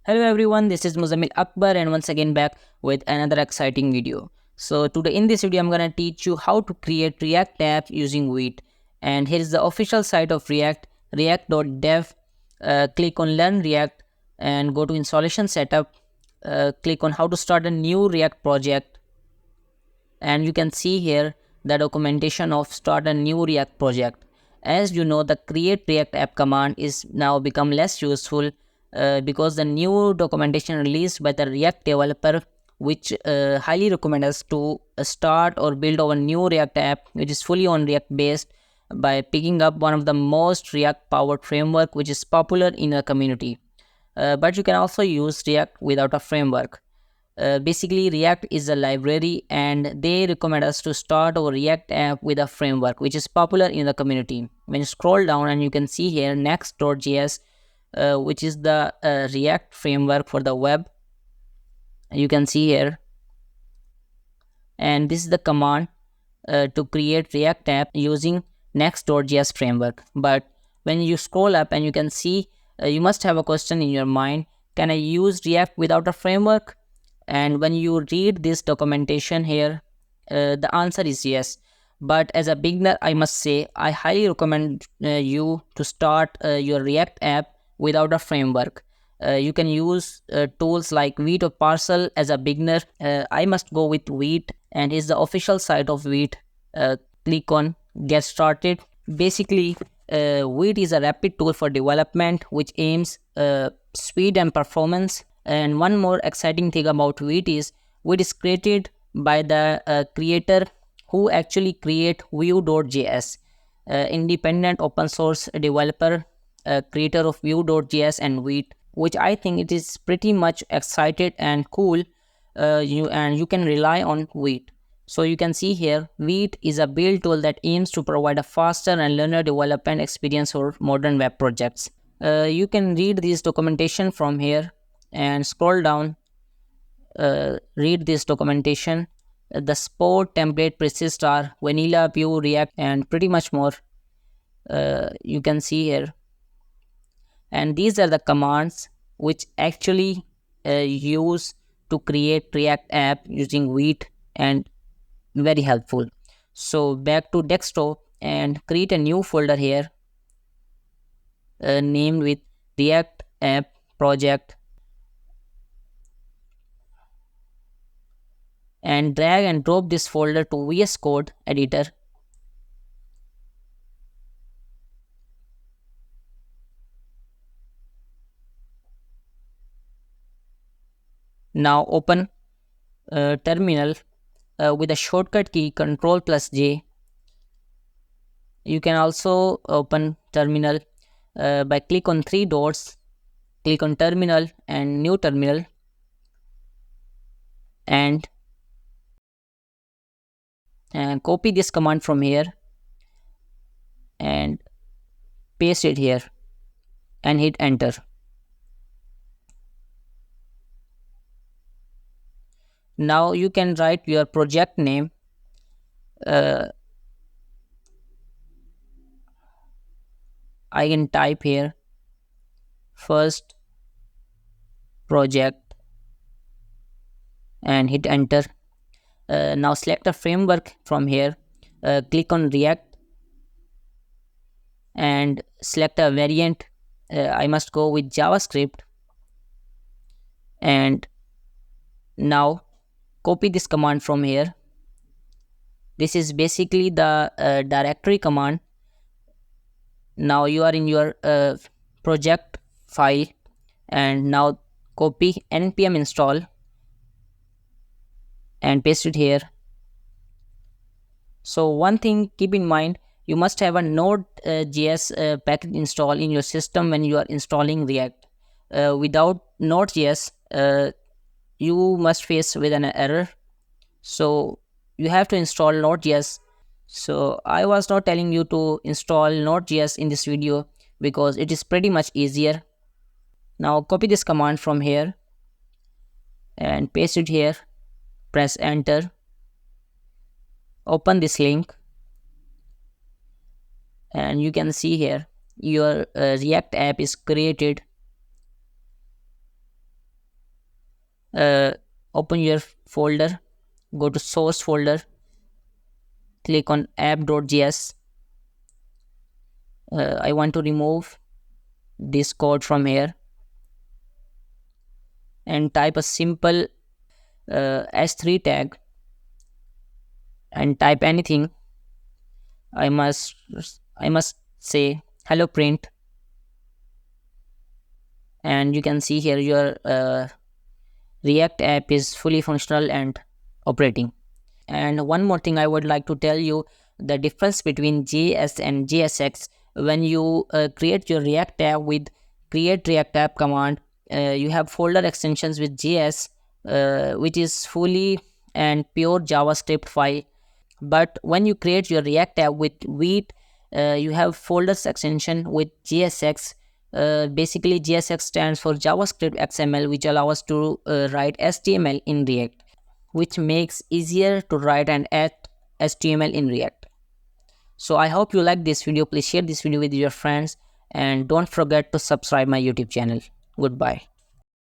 Hello everyone, this is Muzammil Akbar and once again back with another exciting video. So today in this video I'm gonna teach you how to create React app using Vite. And here is the official site of React, react.dev. Click on Learn React and go to Installation Setup. Click on How to Start a New React Project. And you can see here the documentation of Start a New React Project. As you know, the create react app command is now become less useful because the new documentation released by the React developer, which highly recommend us to start or build our new React app which is fully on React based by picking up one of the most React powered framework which is popular in the community. But you can also use React without a framework. Basically, React is a library and they recommend us to start our React app with a framework which is popular in the community. When you scroll down and you can see here next.js, which is the React framework for the web. You can see here, and this is the command to create React app using next.js framework. But when you scroll up and you can see, you must have a question in your mind, can I use React without a framework? And when you read this documentation here, the answer is yes. But as a beginner, I must say I highly recommend you to start your React app without a framework. You can use tools like Vite or Parcel as a beginner. I must go with Vite, and is the official site of Vite. Click on Get Started. Basically, Vite is a rapid tool for development which aims speed and performance. And one more exciting thing about Vite is created by the creator who actually create Vue.js, independent open source developer, creator of Vue.js and Vite, which I think it is pretty much excited and cool. You can rely on Vite. So you can see here, Vite is a build tool that aims to provide a faster and learner development experience for modern web projects. You can read this documentation from here and scroll down. Read this documentation. The sport template persist are vanilla, Vue, React, and pretty much more. You can see here, and these are the commands which actually use to create React app using Vite, and very helpful. So back to desktop and create a new folder here, named with React app project, and drag and drop this folder to VS Code editor. Now open terminal with a shortcut key Ctrl+J. You can also open terminal by click on three dots, click on terminal and new terminal, and copy this command from here and paste it here and hit enter. Now you can write your project name. I can type here first project and hit enter. Now select a framework from here, click on React and select a variant. I must go with JavaScript, and now copy this command from here. This is basically the directory command. Now you are in your project file, and now copy npm install and paste it here. So one thing keep in mind, you must have a Node.js package install in your system when you are installing React. Without Node.js, you must face with an error. So you have to install Node.js. So I was not telling you to install Node.js in this video because it is pretty much easier. Now copy this command from here and paste it here. Press enter. Open this link and you can see here your React app is created. uh, open your folder, go to source folder, click on app.js. I want to remove this code from here and type a simple s3 tag and type anything. I must say hello print, and you can see here your React app is fully functional and operating. And one more thing I would like to tell you, the difference between JS and JSX. When you create your React app with create React app command, you have folder extensions with JS, which is fully and pure JavaScript file. But when you create your React app with Vite, you have folders extension with JSX. Basically, JSX stands for JavaScript XML, which allows us to write HTML in React, which makes easier to write and add HTML in React. So I hope you like this video. Please share this video with your friends and don't forget to subscribe my YouTube channel. Goodbye.